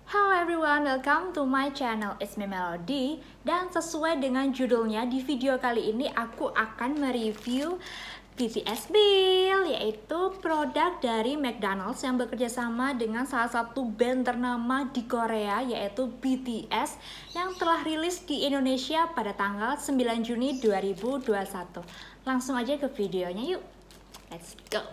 Hello everyone, welcome to my channel, it's me Melody. Dan sesuai dengan judulnya, di video kali ini aku akan mereview BTS Meal, yaitu produk dari McDonald's yang bekerja sama dengan salah satu band ternama di Korea, yaitu BTS, yang telah rilis di Indonesia pada tanggal 9 Juni 2021. Langsung aja ke videonya yuk, let's go.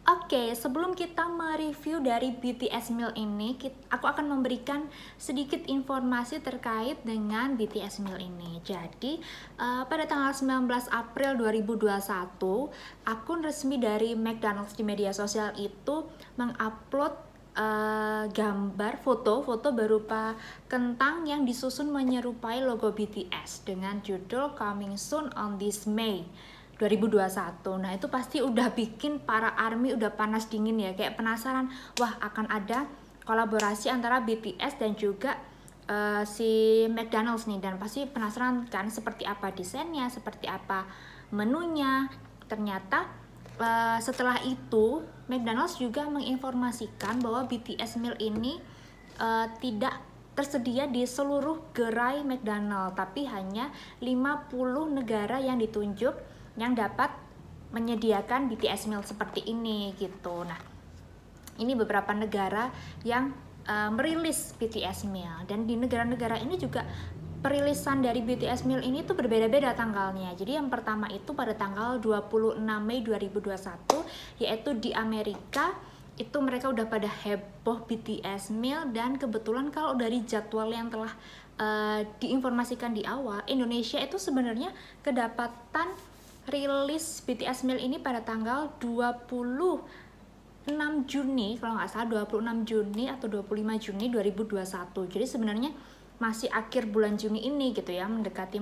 Oke, sebelum kita mereview dari BTS Meal ini, aku akan memberikan sedikit informasi terkait dengan BTS Meal ini. Jadi, pada tanggal 19 April 2021, akun resmi dari McDonald's di media sosial itu mengupload gambar foto berupa kentang yang disusun menyerupai logo BTS dengan judul Coming Soon on this May 2021. Nah, itu pasti udah bikin para ARMY udah panas dingin ya, kayak penasaran, wah akan ada kolaborasi antara BTS dan juga si McDonald's nih, dan pasti penasaran kan seperti apa desainnya, seperti apa menunya. Ternyata setelah itu McDonald's juga menginformasikan bahwa BTS Meal ini tidak tersedia di seluruh gerai McDonald's, tapi hanya 50 negara yang ditunjuk yang dapat menyediakan BTS Meal seperti ini gitu. Nah, ini beberapa negara yang merilis BTS Meal, dan di negara-negara ini juga perilisan dari BTS Meal ini tuh berbeda-beda tanggalnya. Jadi yang pertama itu pada tanggal 26 Mei 2021, yaitu di Amerika. Itu mereka udah pada heboh BTS Meal, dan kebetulan kalau dari jadwal yang telah diinformasikan di awal, Indonesia itu sebenarnya kedapatan rilis BTS Meal ini pada tanggal 26 Juni, kalau nggak salah 26 Juni atau 25 Juni 2021. Jadi sebenarnya masih akhir bulan Juni ini gitu ya, mendekati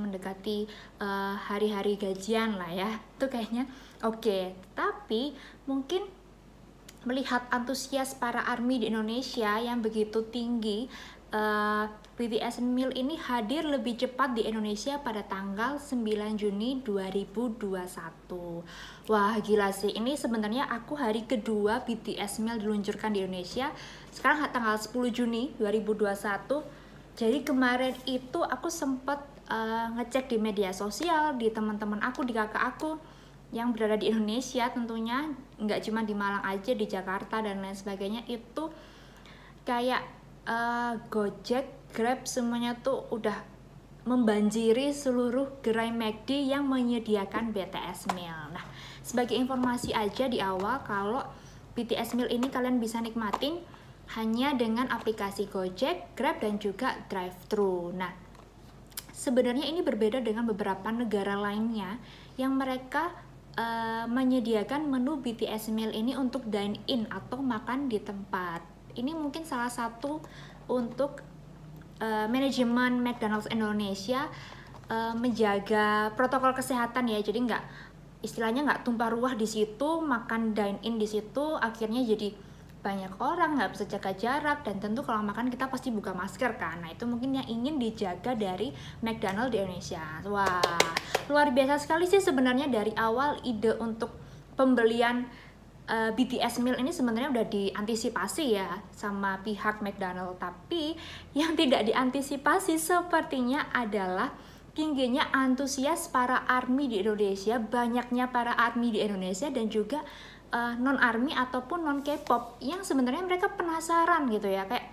hari-hari gajian lah ya, itu kayaknya. Oke, tapi mungkin melihat antusias para ARMY di Indonesia yang begitu tinggi, BTS Meal ini hadir lebih cepat di Indonesia pada tanggal 9 Juni 2021. Wah, gila sih, ini sebenarnya aku hari kedua BTS Meal diluncurkan di Indonesia. Sekarang tanggal 10 Juni 2021. Jadi kemarin itu aku sempat ngecek di media sosial, di teman-teman aku, di kakak aku yang berada di Indonesia tentunya, nggak cuma di Malang aja, di Jakarta dan lain sebagainya. Itu kayak Gojek, Grab, semuanya tuh udah membanjiri seluruh gerai McD yang menyediakan BTS Meal. Nah, sebagai informasi aja di awal, kalau BTS Meal ini kalian bisa nikmatin hanya dengan aplikasi Gojek, Grab, dan juga drive-thru. Nah, sebenarnya ini berbeda dengan beberapa negara lainnya yang mereka menyediakan menu BTS Meal ini untuk dine-in atau makan di tempat. Ini mungkin salah satu untuk manajemen McDonald's Indonesia menjaga protokol kesehatan ya. Jadi istilahnya nggak tumpah ruah di situ, makan dine-in di situ, akhirnya jadi banyak orang nggak bisa jaga jarak, dan tentu kalau makan kita pasti buka masker kan. Nah, itu mungkin yang ingin dijaga dari McDonald's di Indonesia. Wah, luar biasa sekali sih sebenarnya. Dari awal ide untuk pembelian BTS Meal ini sebenarnya udah diantisipasi ya sama pihak McDonald's, tapi yang tidak diantisipasi sepertinya adalah tingginya antusias para ARMY di Indonesia, banyaknya para ARMY di Indonesia, dan juga non-ARMY ataupun non-K-pop yang sebenarnya mereka penasaran gitu ya, kayak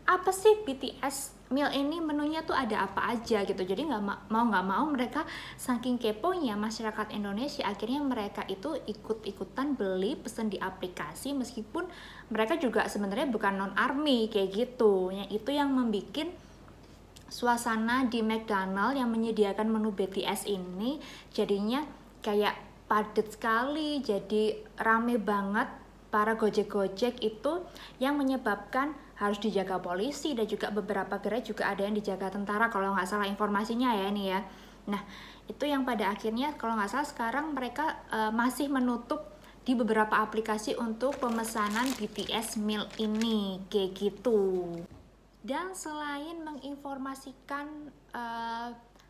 apa sih BTS Meal ini, menunya tuh ada apa aja gitu. Jadi nggak mau mereka saking keponya masyarakat Indonesia, akhirnya mereka itu ikut-ikutan beli, pesen di aplikasi, meskipun mereka juga sebenarnya bukan non-ARMY kayak gitu. Itu yang membuat suasana di McDonald's yang menyediakan menu BTS ini jadinya kayak padat sekali, jadi rame banget para gojek-gojek itu, yang menyebabkan harus dijaga polisi, dan juga beberapa gerai juga ada yang dijaga tentara kalau nggak salah informasinya ya ini ya. Nah, itu yang pada akhirnya kalau nggak salah sekarang mereka masih menutup di beberapa aplikasi untuk pemesanan BTS Meal ini kayak gitu. Dan selain menginformasikan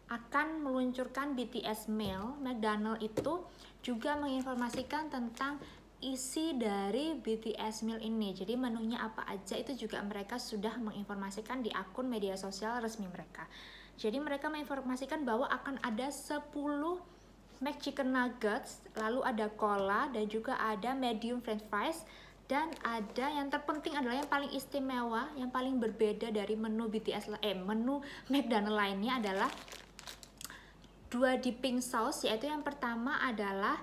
akan meluncurkan BTS meal, McDonald itu juga menginformasikan tentang isi dari BTS meal ini. Jadi menunya apa aja itu juga mereka sudah menginformasikan di akun media sosial resmi mereka. Jadi mereka menginformasikan bahwa akan ada 10 McChicken nuggets, lalu ada cola dan juga ada medium french fries, dan ada yang terpenting adalah yang paling istimewa, yang paling berbeda dari menu menu McDonald lainnya adalah 2 dipping sauce, yaitu yang pertama adalah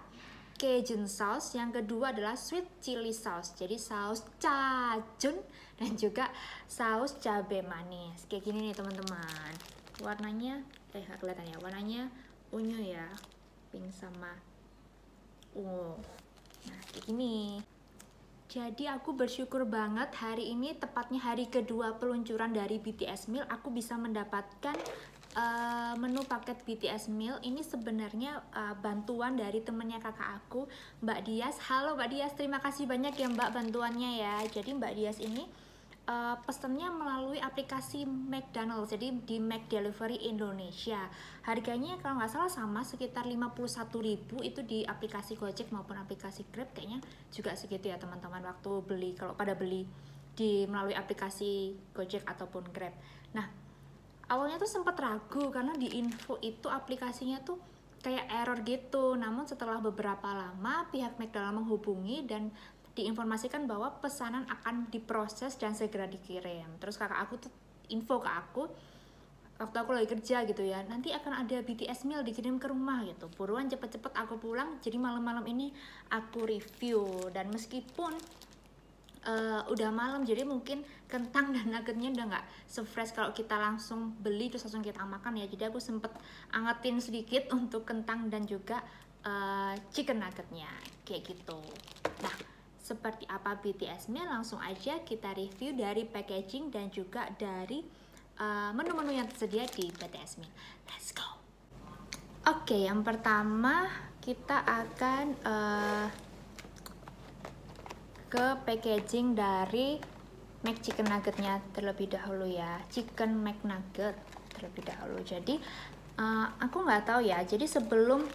Cajun sauce, yang kedua adalah sweet chili sauce. Jadi saus cajun dan juga saus cabai manis. Kayak gini nih teman-teman. Warnanya nggak kelihatan ya. Warnanya unyu ya. Pink sama ungu. Nah, kayak gini. Jadi aku bersyukur banget hari ini, tepatnya hari kedua peluncuran dari BTS Meal, aku bisa mendapatkan menu paket BTS Meal. Ini sebenarnya bantuan dari temennya kakak aku, Mbak Dias. Halo Mbak Dias, terima kasih banyak ya Mbak bantuannya ya. Jadi Mbak Dias ini pesennya melalui aplikasi McDonald's, jadi di McDelivery Indonesia. Harganya kalau nggak salah sama, sekitar 51.000 itu di aplikasi Gojek maupun aplikasi Grab, kayaknya juga segitu ya teman-teman waktu beli, kalau pada beli di melalui aplikasi Gojek ataupun Grab. Nah, awalnya tuh sempat ragu karena di info itu aplikasinya tuh kayak error gitu. Namun setelah beberapa lama pihak McDonald menghubungi dan diinformasikan bahwa pesanan akan diproses dan segera dikirim. Terus kakak aku tuh info ke aku waktu aku lagi kerja gitu ya, nanti akan ada BTS meal dikirim ke rumah gitu. Buruan cepet-cepet aku pulang, jadi malam-malam ini aku review. Dan meskipun udah malam, jadi mungkin kentang dan nuggetnya udah nggak se-fresh kalau kita langsung beli terus langsung kita makan ya. Jadi aku sempet angetin sedikit untuk kentang dan juga chicken nuggetnya kayak gitu. Nah, seperti apa BTS meal, langsung aja kita review dari packaging dan juga dari menu-menu yang tersedia di BTS meal. Let's go. Oke, yang pertama kita akan ke packaging dari McChicken nuggetnya terlebih dahulu ya. Chicken McNugget terlebih dahulu. Jadi aku nggak tahu ya, jadi sebelum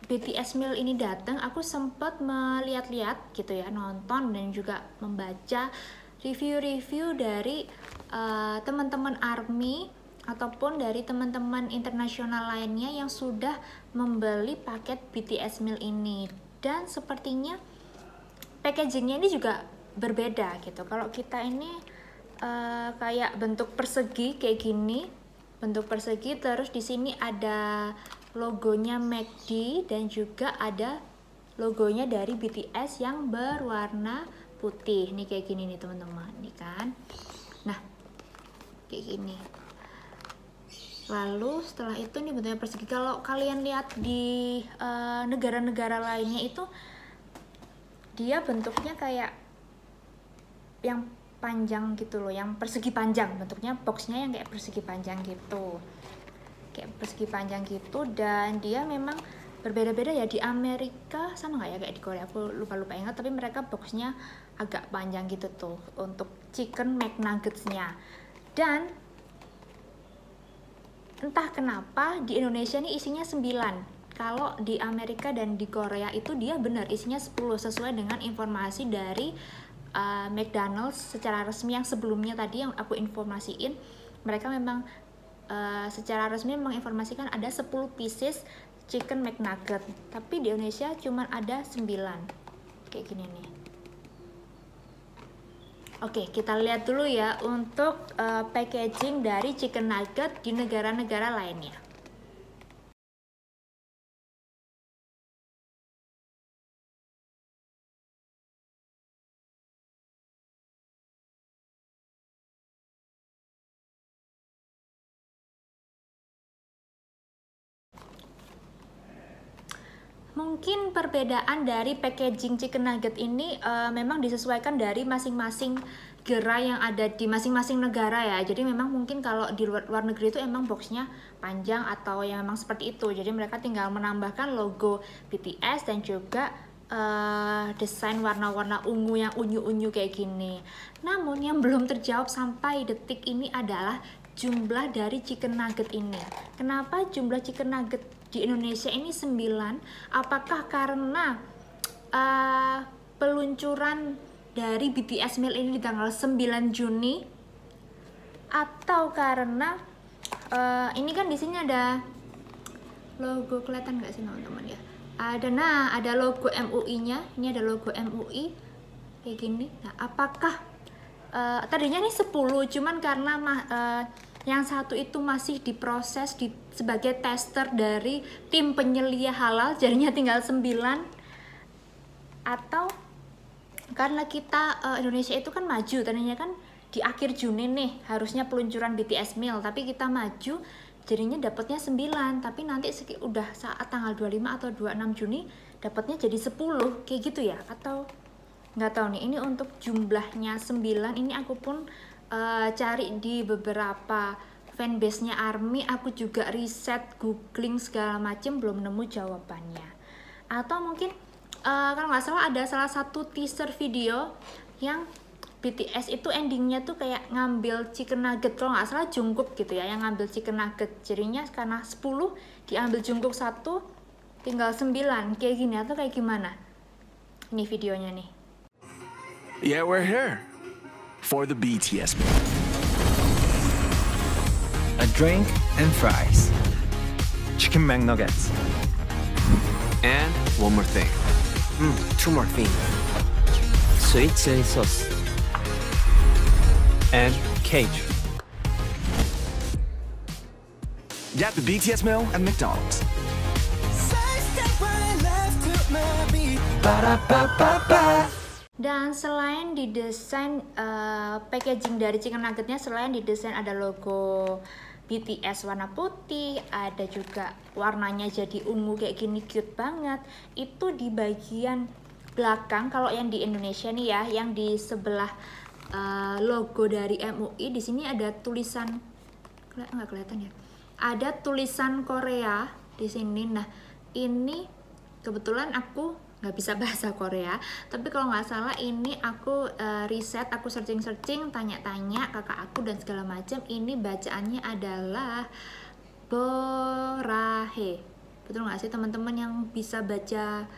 BTS meal ini datang, aku sempat melihat-lihat gitu ya, nonton dan juga membaca review-review dari teman-teman ARMY ataupun dari teman-teman internasional lainnya yang sudah membeli paket BTS meal ini. Dan sepertinya packagingnya ini juga berbeda gitu. Kalau kita ini kayak bentuk persegi kayak gini, bentuk persegi, terus di sini ada logonya McD dan juga ada logonya dari BTS yang berwarna putih. Nih kayak gini nih teman-teman, nih kan. Nah, kayak gini. Lalu setelah itu nih bentuknya persegi. Kalau kalian lihat di negara-negara lainnya itu dia bentuknya kayak yang panjang gitu loh, yang persegi panjang, bentuknya boxnya yang kayak persegi panjang gitu. Kayak persegi panjang gitu, dan dia memang berbeda-beda ya. Di Amerika sama nggak ya kayak di Korea, aku lupa ingat, tapi mereka boxnya agak panjang gitu tuh untuk chicken McNuggets-nya. Dan entah kenapa di Indonesia nih isinya 9. Kalau di Amerika dan di Korea itu dia benar isinya 10 sesuai dengan informasi dari McDonald's secara resmi yang sebelumnya tadi yang aku informasiin. Mereka memang secara resmi menginformasikan ada 10 pieces chicken McNugget, tapi di Indonesia cuma ada 9 kayak gini nih. Oke, kita lihat dulu ya untuk packaging dari chicken nugget di negara-negara lainnya. Mungkin perbedaan dari packaging chicken nugget ini memang disesuaikan dari masing-masing gerai yang ada di masing-masing negara ya. Jadi memang mungkin kalau di luar negeri itu emang boxnya panjang atau yang memang seperti itu. Jadi mereka tinggal menambahkan logo BTS dan juga desain warna-warna ungu yang unyu-unyu kayak gini. Namun yang belum terjawab sampai detik ini adalah jumlah dari chicken nugget ini. Kenapa jumlah chicken nugget di Indonesia ini 9? Apakah karena peluncuran dari BTS Meal ini di tanggal 9 Juni, atau karena ini kan di sini ada logo, kelihatan nggak sih teman-teman ya? Ada logo MUI-nya. Ini ada logo MUI kayak gini. Nah, apakah tadinya ini 10, cuman karena yang satu itu masih diproses sebagai tester dari tim penyelia halal, jadinya tinggal 9, atau karena kita Indonesia itu kan maju, tadinya kan di akhir Juni nih harusnya peluncuran BTS Meal, tapi kita maju jadinya dapatnya 9, tapi nanti udah saat tanggal 25 atau 26 Juni dapatnya jadi 10 kayak gitu ya, atau nggak tahu nih. Ini untuk jumlahnya 9 ini aku pun cari di beberapa fanbase-nya ARMY, aku juga riset, googling segala macem, belum nemu jawabannya. Atau mungkin kalau nggak salah ada salah satu teaser video yang BTS itu endingnya tuh kayak ngambil chicken nugget, kalau nggak salah Jungkook gitu ya yang ngambil chicken nugget, jadinya karena 10 diambil Jungkook 1 tinggal 9 kayak gini, atau kayak gimana. Ini videonya nih. Yeah, we're here for the BTS meal. A drink and fries. Chicken McNuggets. And one more thing. Two more things. Sweet chili sauce. And cage. Get the BTS meal at McDonald's. Dan selain didesain packaging dari chicken nuggetnya, selain didesain ada logo BTS warna putih, ada juga warnanya jadi ungu kayak gini, cute banget. Itu di bagian belakang, kalau yang di Indonesia nih ya, yang di sebelah logo dari MUI, di sini ada tulisan, nggak kelihatan ya, ada tulisan Korea di sini. Nah, ini kebetulan aku nggak bisa bahasa Korea, tapi kalau nggak salah ini aku riset, aku searching, tanya-tanya kakak aku dan segala macam. Ini bacaannya adalah Borahe. Betul nggak sih teman-teman yang bisa baca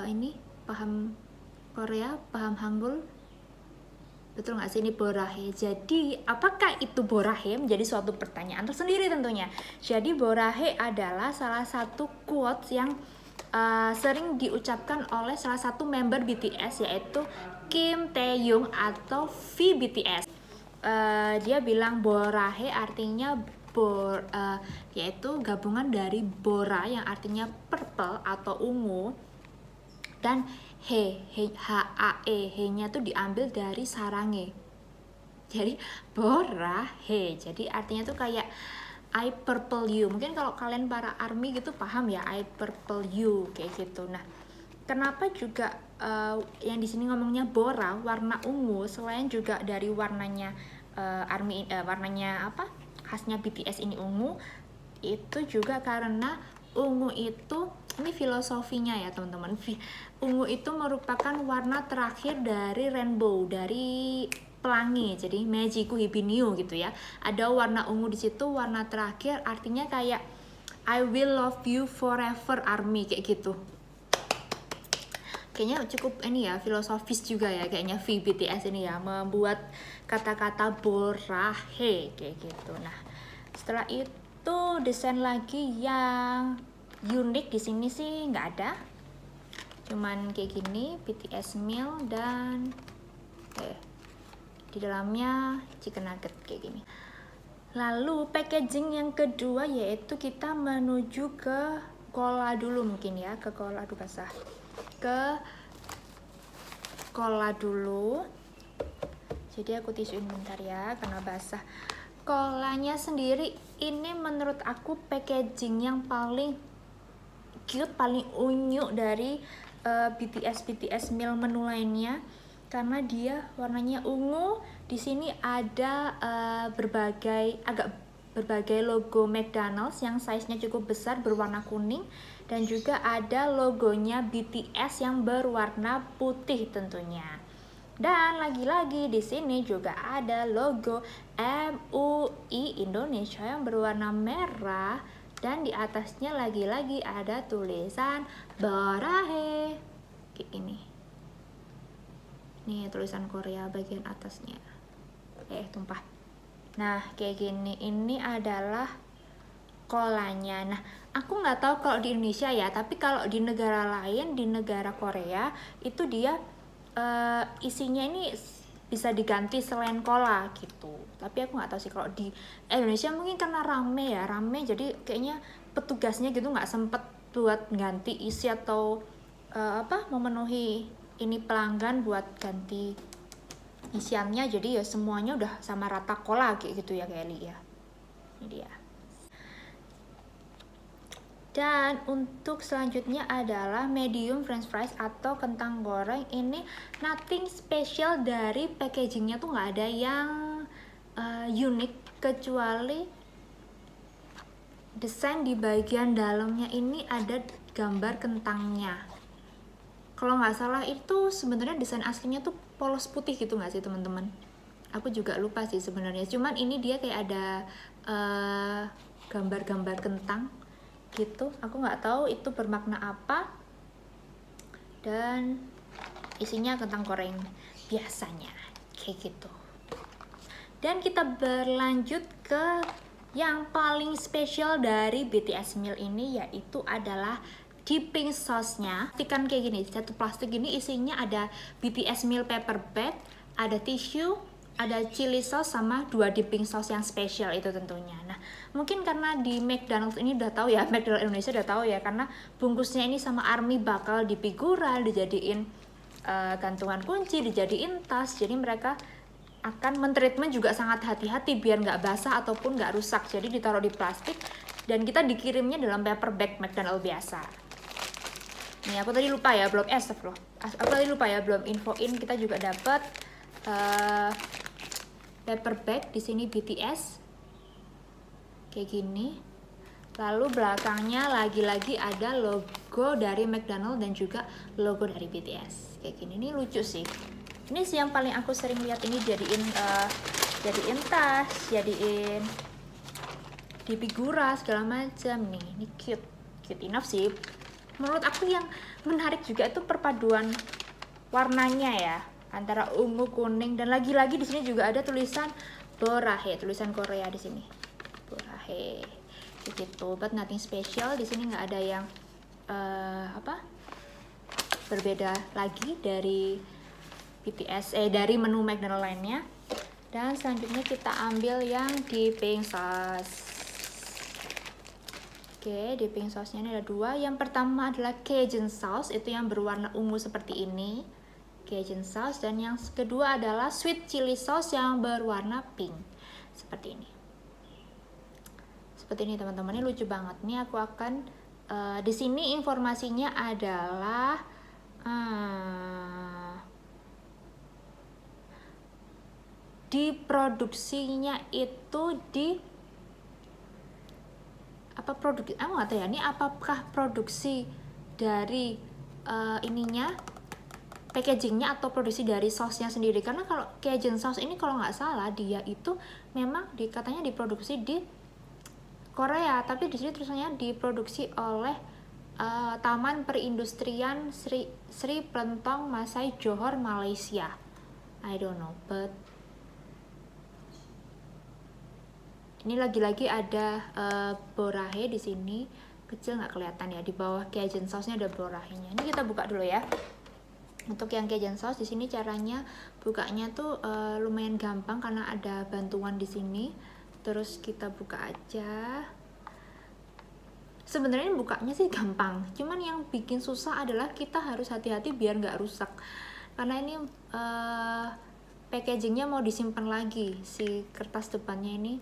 ini, paham Korea, paham Hangul? Betul nggak sih ini Borahe? Jadi apakah itu Borahe? Menjadi suatu pertanyaan tersendiri tentunya. Jadi Borahe adalah salah satu quotes yang sering diucapkan oleh salah satu member BTS, yaitu Kim Taehyung atau V BTS. Dia bilang Borahe artinya yaitu gabungan dari Bora yang artinya purple atau ungu, dan H-A-E, nya tuh diambil dari sarange. Jadi Borahe, jadi artinya tuh kayak I purple you. Mungkin kalau kalian para ARMY gitu paham ya, I purple you kayak gitu. Nah, kenapa juga yang di sini ngomongnya Bora warna ungu, selain juga dari warnanya ARMY, warnanya apa khasnya BTS ini ungu, itu juga karena ungu itu, ini filosofinya ya teman-teman, ungu itu merupakan warna terakhir dari rainbow, dari pelangi, jadi Magiku Hibiniu gitu ya. Ada warna ungu di situ, warna terakhir, artinya kayak I will love you forever ARMY kayak gitu. Kayaknya cukup ini ya, filosofis juga ya kayaknya V BTS ini ya, membuat kata-kata Borahe kayak gitu. Nah, setelah itu desain lagi yang unik di sini sih nggak ada, cuman kayak gini BTS meal dan di dalamnya chicken nugget kayak gini. Lalu packaging yang kedua yaitu kita menuju ke cola dulu mungkin ya, ke cola, aduh basah, ke cola dulu. Jadi aku tisuin bentar ya karena basah. Colanya sendiri ini menurut aku packaging yang paling cute, paling unyu dari BTS meal menu lainnya, karena dia warnanya ungu. Di sini ada berbagai agak berbagai logo McDonald's yang size-nya cukup besar berwarna kuning, dan juga ada logonya BTS yang berwarna putih tentunya. Dan lagi-lagi di sini juga ada logo MUI Indonesia yang berwarna merah, dan di atasnya lagi-lagi ada tulisan Borahae kayak ini. Nih tulisan Korea bagian atasnya. Tumpah. Nah, kayak gini. Ini adalah kolanya. Nah, aku nggak tahu kalau di Indonesia ya, tapi kalau di negara lain, di negara Korea itu dia isinya ini bisa diganti selain cola gitu. Tapi aku nggak tahu sih kalau di Indonesia, mungkin karena rame jadi kayaknya petugasnya gitu nggak sempet buat ganti isi atau memenuhi ini pelanggan buat ganti isiannya, jadi ya semuanya udah sama rata cola kayak gitu ya Kelly ya. Ini dia. Dan untuk selanjutnya adalah medium french fries atau kentang goreng. Ini nothing special dari packagingnya tuh nggak ada yang unik, kecuali desain di bagian dalamnya ini ada gambar kentangnya. Kalau nggak salah itu sebenarnya desain aslinya tuh polos putih gitu nggak sih teman-teman? Aku juga lupa sih sebenarnya. Cuman ini dia kayak ada gambar-gambar kentang gitu. Aku nggak tahu itu bermakna apa. Dan isinya kentang goreng biasanya kayak gitu. Dan kita berlanjut ke yang paling spesial dari BTS meal ini, yaitu adalah dipping sauce-nya. Pastikan kayak gini, satu plastik ini isinya ada BTS meal paper bag, ada tisu, ada chili sauce, sama 2 dipping sauce yang spesial itu tentunya. Nah, mungkin karena di McDonald's ini udah tahu ya, McDonald's Indonesia udah tahu ya, karena bungkusnya ini sama ARMY bakal dipigural, dijadiin gantungan kunci, dijadiin tas. Jadi mereka akan mentreatment juga sangat hati-hati biar nggak basah ataupun nggak rusak. Jadi ditaruh di plastik dan kita dikirimnya dalam paper bag McDonald's biasa. Nih aku tadi lupa ya, belum belum infoin, kita juga dapat paper bag di sini BTS kayak gini. Lalu belakangnya lagi-lagi ada logo dari McDonald's dan juga logo dari BTS kayak gini. Ini lucu sih. Ini sih yang paling aku sering lihat, ini jadiin tas, jadiin di figura segala macam nih. Ini cute enough sih. Menurut aku yang menarik juga itu perpaduan warnanya ya, antara ungu, kuning, dan lagi-lagi di sini juga ada tulisan Borahae, tulisan Korea di sini. Borahae, gitu. But nothing special. Di sini nggak ada yang berbeda lagi dari BTS, dari menu McDonald's lainnya. Dan selanjutnya kita ambil yang dipping sauce. Oke, dipping sauce-nya ini ada 2. Yang pertama adalah Cajun sauce, itu yang berwarna ungu seperti ini. Cajun sauce. Dan yang kedua adalah sweet chili sauce yang berwarna pink seperti ini. Seperti ini teman-teman, ini lucu banget. Ini aku akan di sini informasinya adalah diproduksinya itu di apakah produksi dari ininya, packagingnya, atau produksi dari sausnya sendiri. Karena kalau Cajun sauce ini kalau nggak salah dia itu memang katanya diproduksi di Korea, tapi di sini tulisannya diproduksi oleh Taman Perindustrian Sri Plentong Masai Johor, Malaysia. I don't know, but ini lagi-lagi ada Borahae di sini, kecil nggak kelihatan ya, di bawah Cajun sauce-nya ada Borahae-nya. Ini kita buka dulu ya. Untuk yang Cajun sauce di sini caranya bukanya tuh lumayan gampang karena ada bantuan di sini. Terus kita buka aja. Sebenarnya bukanya sih gampang, cuman yang bikin susah adalah kita harus hati-hati biar nggak rusak. Karena ini packagingnya mau disimpan lagi, si kertas depannya ini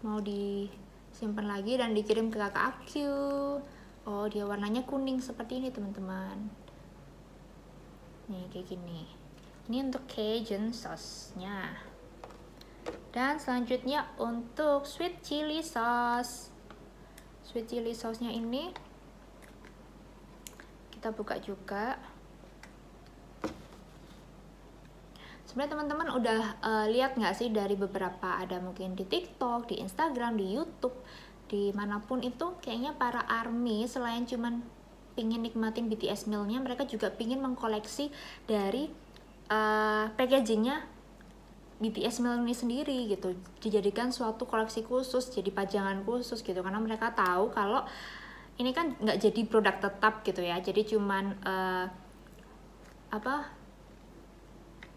mau disimpan lagi dan dikirim ke kakak aku. Oh, dia warnanya kuning seperti ini teman-teman. Nih kayak gini. Ini untuk Cajun sauce-nya. Dan selanjutnya untuk sweet chili sauce. Sweet chili sauce-nya ini kita buka juga. Sebenarnya teman-teman udah lihat nggak sih dari beberapa, ada mungkin di TikTok, di Instagram, di YouTube, dimanapun itu kayaknya para ARMY selain cuman pingin nikmatin BTS meal-nya, mereka juga pingin mengkoleksi dari packagingnya BTS meal ini sendiri gitu, dijadikan suatu koleksi khusus, jadi pajangan khusus gitu, karena mereka tahu kalau ini kan nggak jadi produk tetap gitu ya, jadi cuman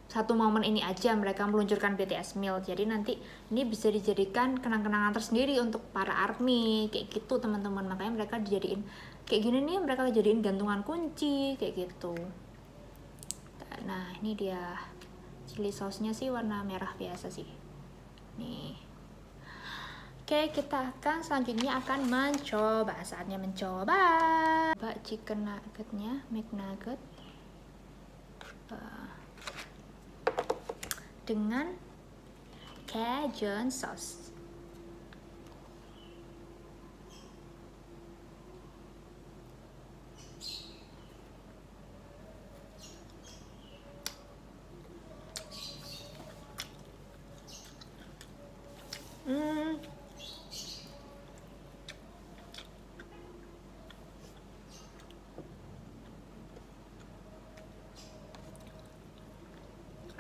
satu momen ini aja mereka meluncurkan BTS meal, jadi nanti ini bisa dijadikan kenang-kenangan tersendiri untuk para ARMY kayak gitu teman-teman. Makanya mereka dijadiin kayak gini nih, mereka jadiin gantungan kunci kayak gitu. Nah ini dia chili sauce-nya sih warna merah biasa sih nih. Oke, kita akan selanjutnya akan mencoba, saatnya mencoba chicken nuggetnya, McNugget dengan Cajun sauce.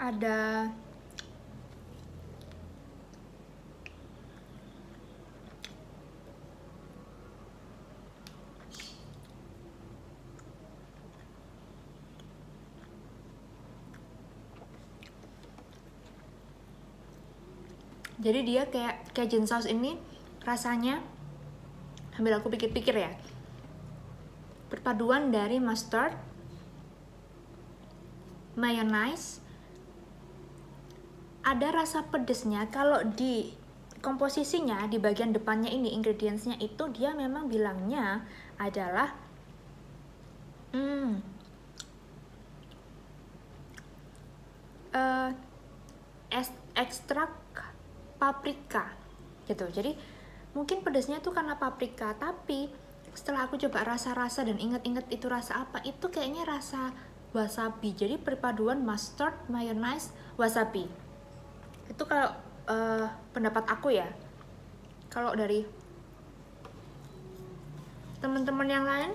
Ada jadi dia kayak Cajun sauce ini rasanya, sambil aku pikir-pikir ya, perpaduan dari mustard, mayonnaise, ada rasa pedesnya. Kalau di komposisinya di bagian depannya ini ingredientsnya itu dia memang bilangnya adalah ekstrak paprika gitu. Jadi mungkin pedasnya tuh karena paprika, tapi setelah aku coba rasa-rasa dan inget-inget itu rasa apa, itu kayaknya rasa wasabi. Jadi perpaduan mustard, mayonnaise, wasabi. Itu kalau pendapat aku ya. Kalau dari teman-teman yang lain,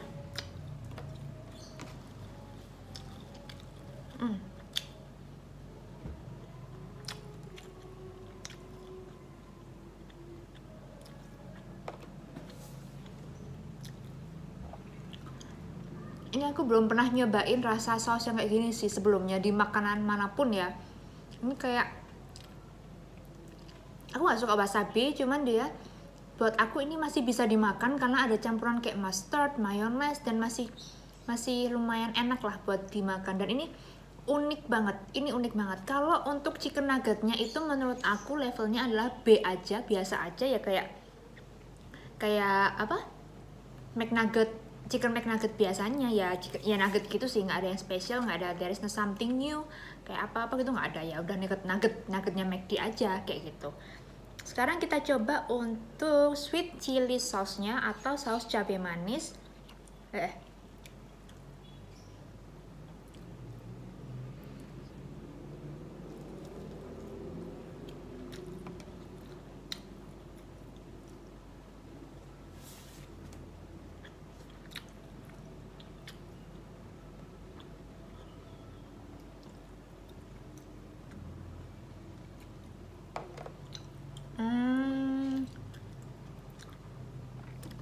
ini aku belum pernah nyobain rasa saus yang kayak gini sih sebelumnya di makanan manapun ya. Ini kayak, aku nggak suka wasabi, cuman dia buat aku ini masih bisa dimakan karena ada campuran kayak mustard, mayonnaise, dan masih lumayan enak lah buat dimakan. Dan ini unik banget, Kalau untuk chicken nuggetnya itu menurut aku levelnya adalah B aja, biasa aja ya, kayak apa, McNugget, chicken McNugget biasanya ya, ya nugget gitu sih, nggak ada yang spesial, nggak ada there is no something new kayak apa gitu, nggak ada. Ya udah nuggetnya McD aja kayak gitu. Sekarang kita coba untuk sweet chili sauce-nya atau saus cabai manis.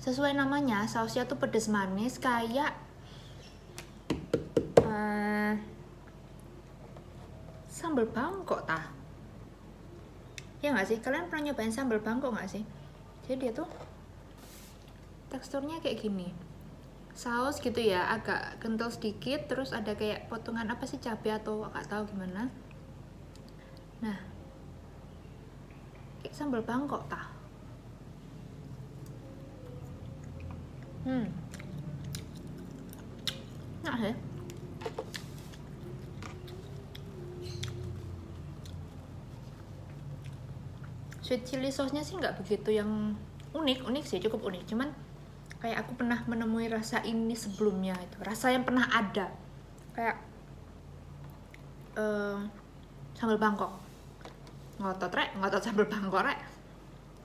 Sesuai namanya, sausnya tuh pedas manis kayak sambal Bangkok tah. Ya nggak sih? Kalian pernah nyobain sambal Bangkok nggak sih? Jadi dia tuh teksturnya kayak gini. Saus gitu ya, agak kental sedikit, terus ada kayak potongan apa sih, cabai atau nggak tahu gimana. Nah, kayak sambal Bangkok tah. Enak ya. Sweet chili sauce-nya sih nggak begitu yang unik sih, cukup unik. Cuman kayak aku pernah menemui rasa ini sebelumnya, itu rasa yang pernah ada kayak sambal Bangkok, ngotot sambal Bangkok rek,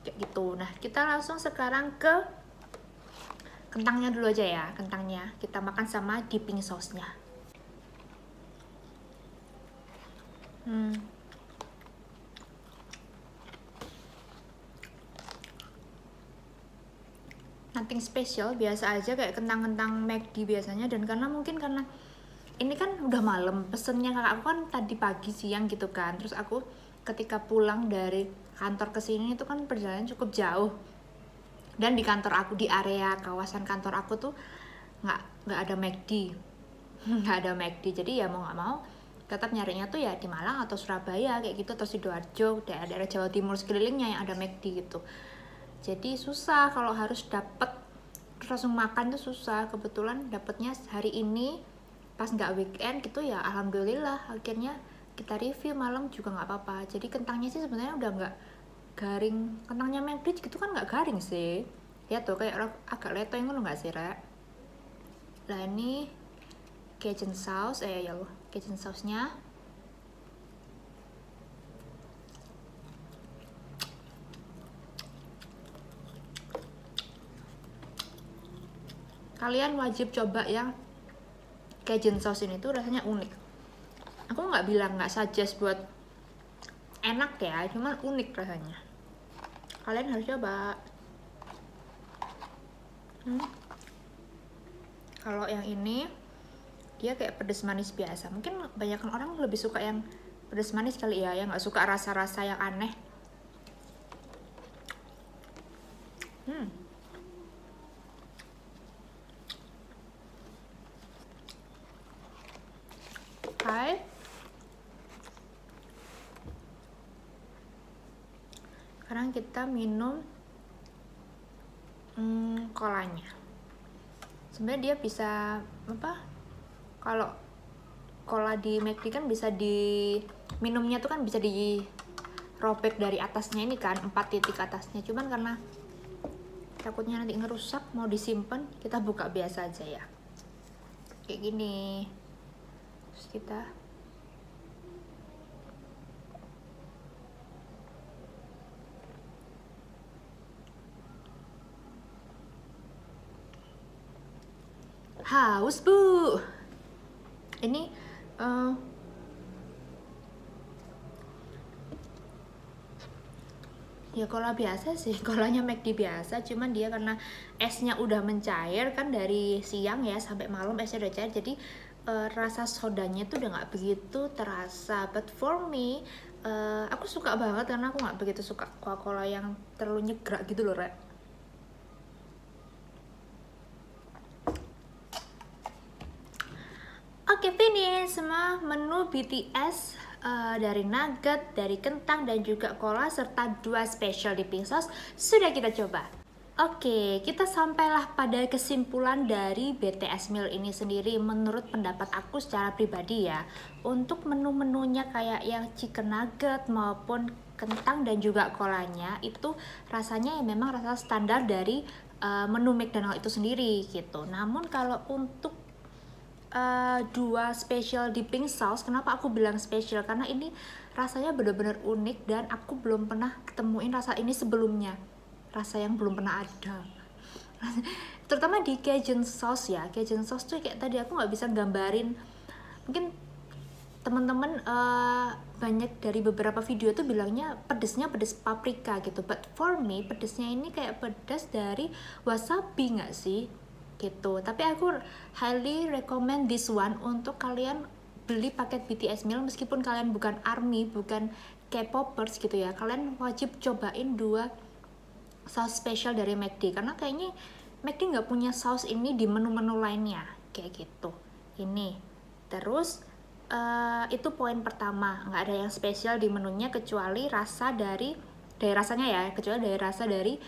kayak gitu. Nah kita langsung sekarang ke kentangnya dulu aja ya. Kentangnya kita makan sama dipping sauce-nya. Nothing special, biasa aja kayak kentang-kentang McD biasanya. Dan karena ini kan udah malam, pesennya kakak aku kan tadi pagi siang gitu kan. Terus aku ketika pulang dari kantor ke sini itu kan perjalanan cukup jauh. Dan di kantor aku, di area kawasan kantor aku tuh nggak ada McD. Nggak ada McD. Jadi ya mau nggak mau tetap nyarinya tuh ya di Malang atau Surabaya kayak gitu, atau Sidoarjo, daerah Jawa Timur sekelilingnya yang ada McD gitu. Jadi susah kalau harus dapet terus langsung makan tuh susah. Kebetulan dapetnya hari ini pas nggak weekend gitu ya, alhamdulillah akhirnya kita review malam juga nggak apa-apa. Jadi kentangnya sih sebenarnya udah nggak garing, kentangnya McD gitu kan nggak garing sih ya, tuh kayak agak letong ngono nggak sih rek. Nah ini Cajun sauce, Cajun sauce-nya. Kalian wajib coba yang Cajun sauce ini tuh, rasanya unik. Aku nggak bilang nggak suggest buat enak ya, cuman unik rasanya. Kalian harus coba. Kalau yang ini dia kayak pedas manis biasa. Mungkin banyak orang lebih suka yang pedas manis kali ya, yang nggak suka rasa-rasa yang aneh. Hai. Sekarang kita minum kolanya. Sebenarnya dia bisa apa? Kalau cola di McD kan bisa minumnya tuh kan bisa dirobek dari atasnya ini kan, 4 titik atasnya. Cuman karena takutnya nanti ngerusak, mau disimpan, kita buka biasa aja ya. Kayak gini. Terus kita haus bu. Ini ya cola biasa sih, colanya McD biasa, cuman dia karena esnya udah mencair kan dari siang ya sampai malam esnya udah cair, jadi rasa sodanya tuh udah nggak begitu terasa. But for me, aku suka banget karena aku nggak begitu suka Coca-Cola yang terlalu nyegrak gitu loh rek. Oke, finish semua menu BTS dari nugget, dari kentang, dan juga cola, serta 2 special dipping sauce sudah kita coba. Oke, kita sampailah pada kesimpulan dari BTS meal ini sendiri. Menurut pendapat aku secara pribadi ya, untuk menu-menunya kayak yang chicken nugget maupun kentang dan juga kolanya itu rasanya ya memang rasa standar dari menu McDonald itu sendiri gitu. Namun kalau untuk 2 special dipping sauce, kenapa aku bilang special? Karena ini rasanya benar-benar unik dan aku belum pernah ketemuin rasa ini sebelumnya. Rasa yang belum pernah ada. Terutama di Cajun sauce ya. Cajun sauce tuh kayak tadi aku nggak bisa gambarin. Mungkin teman-teman banyak dari beberapa video tuh bilangnya pedesnya pedes paprika gitu. But for me pedesnya ini kayak pedas dari wasabi nggak sih? Gitu. Tapi aku highly recommend this one untuk kalian beli paket BTS meal, meskipun kalian bukan ARMY, bukan K-popers gitu ya. Kalian wajib cobain 2 saus spesial dari McD, karena kayaknya McD nggak punya saus ini di menu-menu lainnya kayak gitu. Ini terus itu poin pertama, nggak ada yang spesial di menunya kecuali rasa dari rasanya ya, kecuali dari rasa dari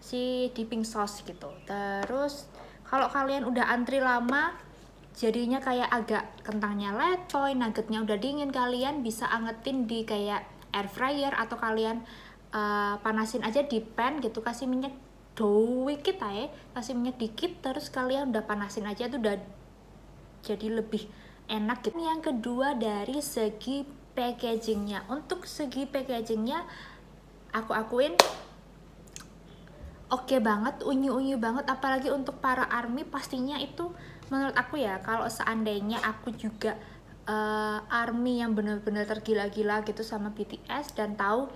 si dipping sauce gitu. Terus kalau kalian udah antri lama jadinya kayak agak kentangnya letoy, nuggetnya udah dingin, kalian bisa angetin di kayak air fryer atau kalian panasin aja di pan gitu, kasih minyak dikit aja, kasih minyak dikit, terus kalian udah panasin aja, itu udah jadi lebih enak gitu. Yang kedua dari segi packagingnya, untuk segi packagingnya aku akuin oke banget, unyu-unyu banget, apalagi untuk para ARMY pastinya itu menurut aku ya, kalau seandainya aku juga ARMY yang bener-bener tergila-gila gitu sama BTS dan tahu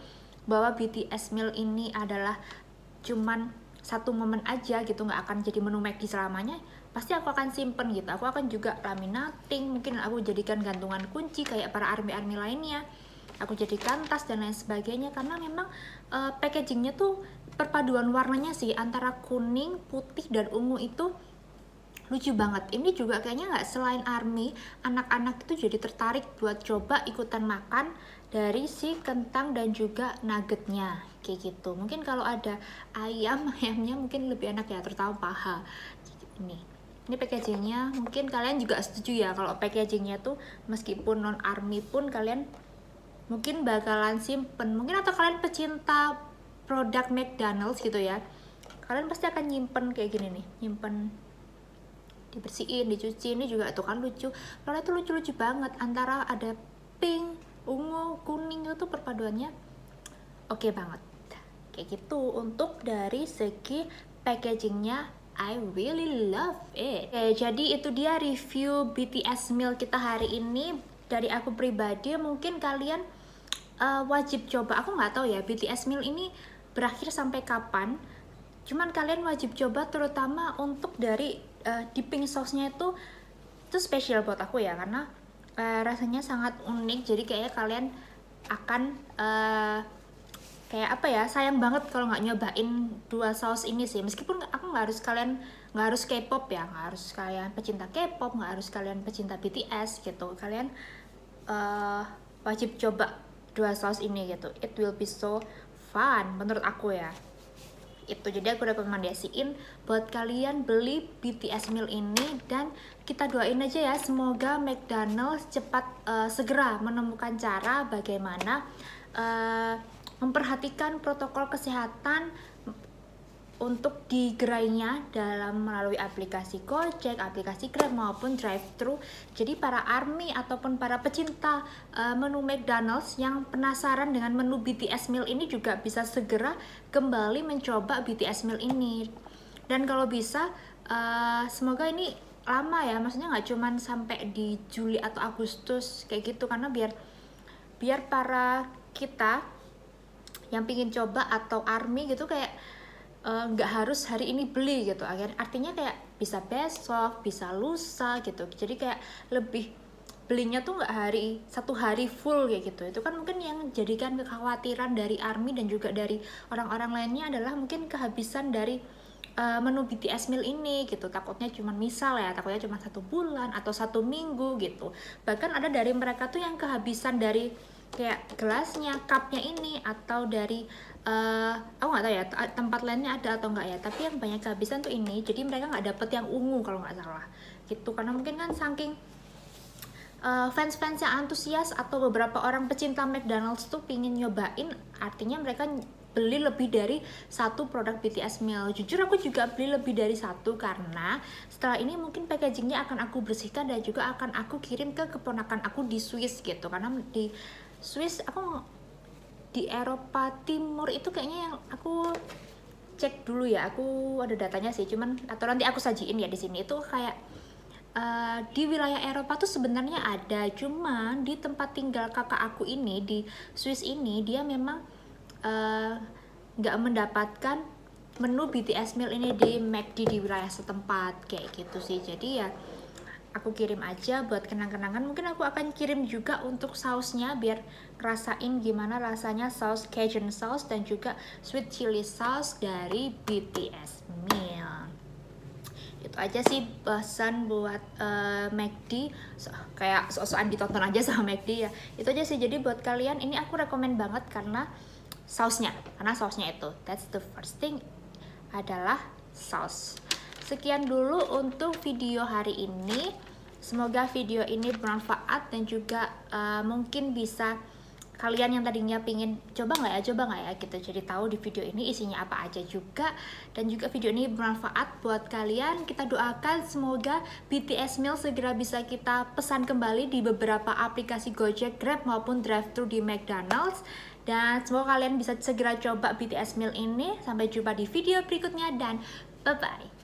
bahwa BTS meal ini adalah cuman satu momen aja gitu, nggak akan jadi menu McD selamanya, pasti aku akan simpen gitu. Aku akan juga laminating, mungkin aku jadikan gantungan kunci kayak para ARMY lainnya, aku jadikan tas dan lain sebagainya, karena memang packagingnya tuh perpaduan warnanya sih antara kuning, putih, dan ungu itu lucu banget. Ini juga kayaknya nggak, selain ARMY, anak-anak itu jadi tertarik buat coba ikutan makan dari si kentang dan juga nuggetnya kayak gitu. Mungkin kalau ada ayamnya mungkin lebih enak ya, terutama paha. Ini packagingnya, mungkin kalian juga setuju ya kalau packagingnya tuh meskipun non ARMY pun kalian mungkin bakalan simpen, mungkin, atau kalian pecinta produk McDonald's gitu ya, kalian pasti akan nyimpen kayak gini nih, nyimpen, dibersihin, dicuci. Ini juga tuh kan lucu, kalau itu lucu-lucu banget, antara ada pink, ungu, kuning, itu tuh perpaduannya oke banget kayak gitu. Untuk dari segi packagingnya, I really love it. Oke, jadi itu dia review BTS meal kita hari ini. Dari aku pribadi, mungkin kalian wajib coba. Aku nggak tahu ya BTS meal ini berakhir sampai kapan, cuman kalian wajib coba, terutama untuk dari dipping sauce-nya itu spesial buat aku ya, karena rasanya sangat unik. Jadi kayaknya kalian akan kayak apa ya, sayang banget kalau nggak nyobain dua saus ini sih. Meskipun aku nggak harus K-pop ya, nggak harus kalian pecinta K-pop, nggak harus kalian pecinta BTS gitu, kalian wajib coba dua saus ini gitu. It will be so fun menurut aku ya. Itu jadi aku rekomendasiin buat kalian beli BTS meal ini, dan kita doain aja ya, semoga McDonald's cepat segera menemukan cara bagaimana memperhatikan protokol kesehatan untuk digerainya dalam melalui aplikasi Gojek, aplikasi Grab maupun drive-thru. Jadi para ARMY ataupun para pecinta menu McDonald's yang penasaran dengan menu BTS meal ini juga bisa segera kembali mencoba BTS meal ini. Dan kalau bisa semoga ini lama ya, maksudnya nggak cuman sampai di Juli atau Agustus kayak gitu, karena biar para kita yang pingin coba atau ARMY gitu kayak nggak harus hari ini beli gitu, artinya kayak bisa besok, bisa lusa gitu. Jadi kayak lebih belinya tuh nggak satu hari full kayak gitu. Itu kan mungkin yang jadikan kekhawatiran dari ARMY dan juga dari orang-orang lainnya adalah mungkin kehabisan dari menu BTS meal ini gitu. Takutnya cuma takutnya cuma 1 bulan atau 1 minggu gitu. Bahkan ada dari mereka tuh yang kehabisan dari kayak gelasnya, cupnya ini, atau dari aku nggak tahu ya tempat lainnya ada atau enggak ya, tapi yang banyak kehabisan tuh ini. Jadi mereka nggak dapet yang ungu kalau nggak salah gitu, karena mungkin kan saking fans-fans yang antusias atau beberapa orang pecinta McDonald's tuh pingin nyobain, artinya mereka beli lebih dari 1 produk BTS meal. Jujur aku juga beli lebih dari 1, karena setelah ini mungkin packagingnya akan aku bersihkan dan juga akan aku kirim ke keponakan aku di Swiss gitu, karena di Swiss, di Eropa Timur itu kayaknya, yang aku cek dulu ya, aku ada datanya sih, cuman atau nanti aku sajiin ya di sini, itu kayak di wilayah Eropa tuh sebenarnya ada, cuman di tempat tinggal kakak aku ini di Swiss ini, dia memang nggak mendapatkan menu BTS meal ini di McD di wilayah setempat kayak gitu sih. Jadi ya aku kirim aja buat kenang-kenangan. Mungkin aku akan kirim juga untuk sausnya biar ngerasain gimana rasanya saus Cajun sauce dan juga sweet chili sauce dari BTS meal. Itu aja sih pesan buat McD, kayak sok-sokan ditonton aja sama McD ya. Itu aja sih. Jadi buat kalian ini aku rekomen banget karena sausnya itu, that's the first thing, adalah saus. Sekian dulu untuk video hari ini. Semoga video ini bermanfaat dan juga mungkin bisa kalian yang tadinya pingin coba nggak ya gitu, jadi tahu di video ini isinya apa aja juga. Dan juga video ini bermanfaat buat kalian. Kita doakan semoga BTS Meal segera bisa kita pesan kembali di beberapa aplikasi Gojek, Grab maupun drive-thru di McDonald's. Dan semoga kalian bisa segera coba BTS Meal ini. Sampai jumpa di video berikutnya dan bye-bye.